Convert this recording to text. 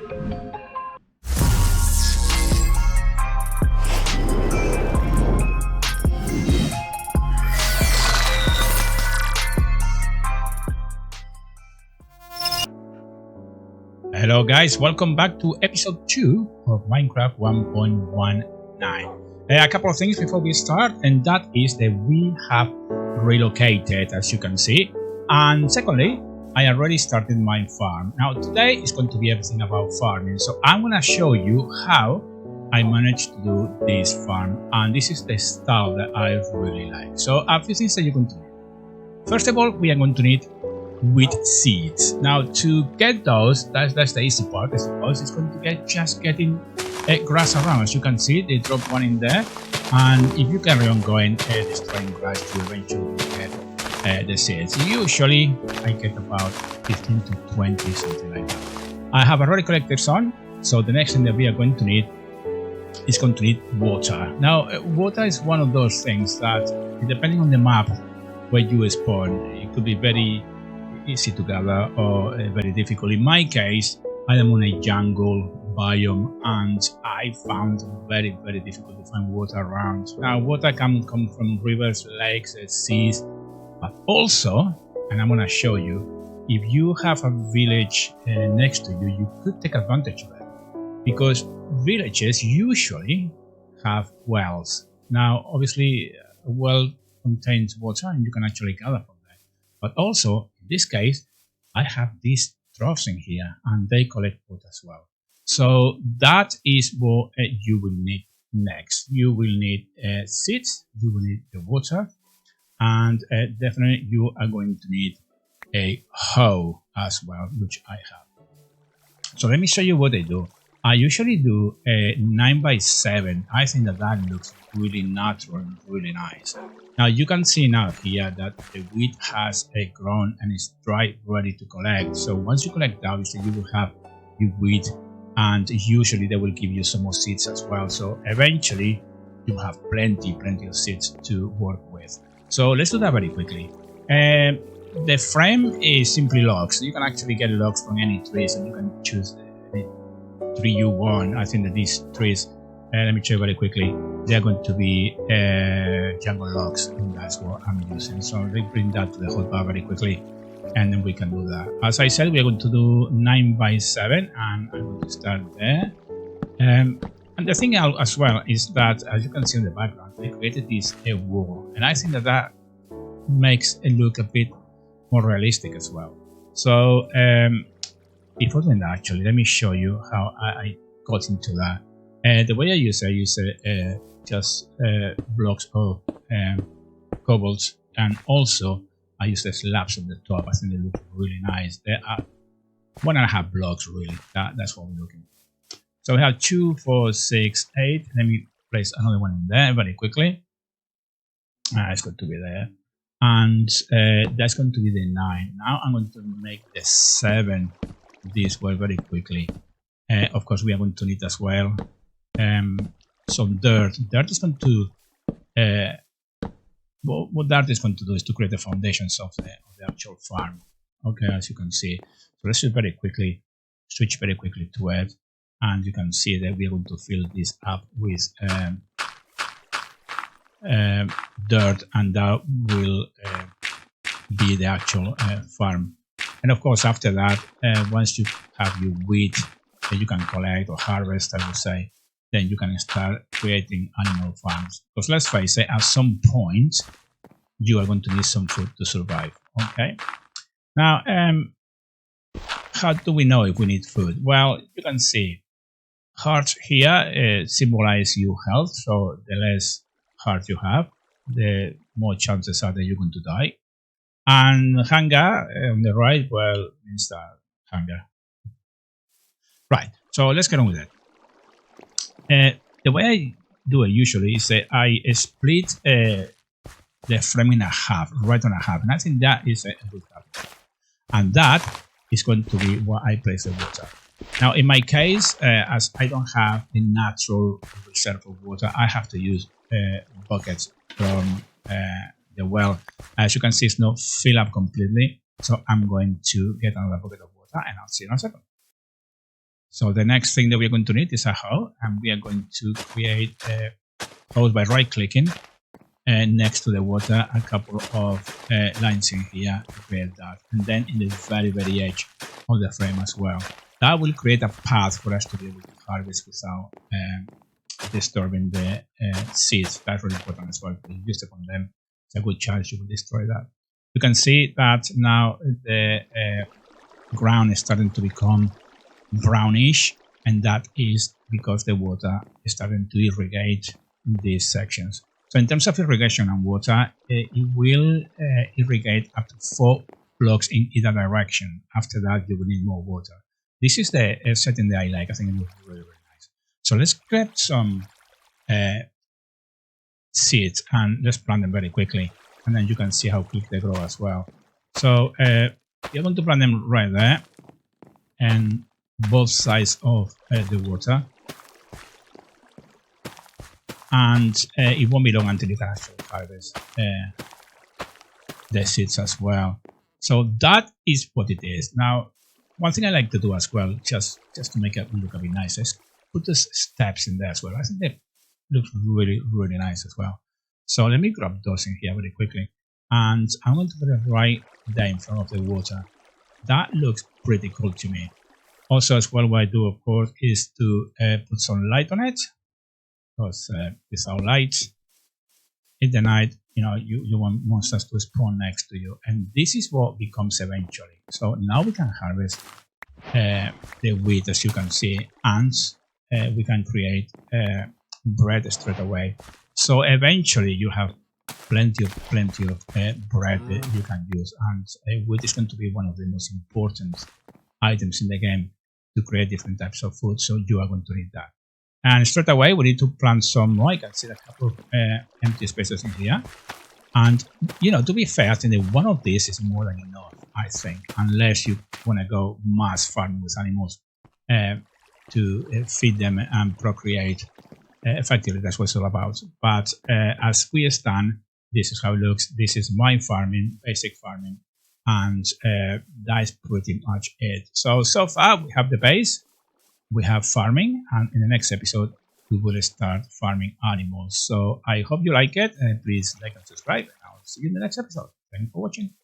Hello guys, welcome back to episode 2 of Minecraft 1.19. A couple of things before we start, and that is that we have relocated, as you can see. And secondly, I already started my farm. Now today is going to be everything about farming, so I'm going to show you how I managed to do this farm, and this is the style that I really like. So a few things that you're going to need. First of all, we are going to need wheat seeds. Now to get those, that's the easy part, I suppose. It's going to get just getting grass around. As you can see, they drop one in there, and if you carry on going destroying grass, you eventually get the seeds. Usually I get about 15 to 20, something like that. I have already collected some, so the next thing that we are going to need is going to need water. Now water is one of those things that, depending on the map where you spawn, it could be very easy to gather or very difficult. In my case, I am on a jungle biome, and I found very difficult to find water around. Now water can come from rivers, lakes, seas, but also, and I'm going to show you, if you have a village next to you, you could take advantage of it, because villages usually have wells. Now obviously a well contains water and you can actually gather from that, but also in this case, I have these troughs in here and they collect water as well. So that is what you will need next. You will need seeds, you will need the water, and definitely you are going to need a hoe as well, which I have. So let me show you what I do. I usually do a 9x7. I think that looks really natural and really nice. Now you can see now here that the wheat has grown and is dry, ready to collect. So once you collect that, obviously you will have your wheat, and usually they will give you some more seeds as well. So eventually you have plenty of seeds to work with. So let's do that very quickly. The frame is simply logs. You can actually get logs from any trees, and you can choose any tree you want. I think that these trees, let me show you very quickly, they are going to be jungle logs, and that's what I'm using. So let's bring that to the hotbar very quickly, and then we can do that. As I said, we are going to do 9x7, and I'm going to start there. And the thing as well is that, as you can see in the background, I created this wall, and I think that makes it look a bit more realistic as well. So before doing that, actually, let me show you how I got into that. The way I use just blocks of cobbles, and also I use the slabs on the top. I think they look really nice. They are 1.5 blocks really. That's what we're looking for. So we have 2, 4, 6, 8. Let me place another one in there very quickly. It's going to be there, and that's going to be the 9. Now I'm going to make the 7 this way very quickly. Of course, we are going to need as well some dirt. Dirt is going to what dirt is going to do is to create the foundations of the actual farm. Okay, as you can see. So let's just very quickly switch very quickly to it, and you can see that we are going to fill this up with dirt, and that will be the actual farm. And of course, after that, once you have your wheat that you can collect or harvest, I would say, then you can start creating animal farms. Because let's face it, at some point, you are going to need some food to survive. Okay. Now, how do we know if we need food? Well, you can see hearts here symbolize your health. So the less heart you have, the more chances are that you're going to die. And hunger on the right, well, means that hunger. Right, so let's get on with it. The way I do it usually is that I split the frame in a half, right on a half, and I think that is a good habit. And that is going to be where I place the water. Now, in my case, as I don't have a natural reserve of water, I have to use buckets from the well. As you can see, it's not filled up completely, so I'm going to get another bucket of water, and I'll see you in a second. So the next thing that we're going to need is a hoe, and we are going to create holes by right-clicking next to the water, a couple of lines in here to create that, and then in the very edge of the frame as well. That will create a path for us to be able to harvest without disturbing the seeds. That's really important as well. If you use upon them, it's a good chance you will destroy that. You can see that now the ground is starting to become brownish, and that is because the water is starting to irrigate these sections. So in terms of irrigation and water, it will irrigate up to 4 blocks in either direction. After that, you will need more water. This is the setting that I like. I think it looks really nice. So let's grab some seeds and let's plant them very quickly, and then you can see how quick they grow as well. So you're going to plant them right there, and both sides of the water, and it won't be long until you can actually harvest the seeds as well. So that is what it is. Now, one thing I like to do as well, just to make it look a bit nice, is put the steps in there as well. I think they look really nice as well. So let me grab those in here very quickly, and I'm going to put it right there in front of the water. That looks pretty cool to me. Also, as well, what I do, of course, is to put some light on it, because without light in the night, you want monsters to spawn next to you, and this is what becomes eventually. So now we can harvest the wheat, as you can see, and we can create bread straight away. So eventually you have plenty of bread that you can use, and wheat is going to be one of the most important items in the game to create different types of food, so you are going to need that. And straight away we need to plant some more. I can see a couple of empty spaces in here, and to be fair, I think that one of these is more than enough, I think, unless you want to go mass farming with animals to feed them and procreate effectively. That's what it's all about. But as we stand, this is how it looks. This is my farming, basic farming, and that is pretty much it. So far we have the base, we have farming, and in the next episode we will start farming animals. So I hope you like it, and please like and subscribe, and I'll see you in the next episode. Thanks for watching.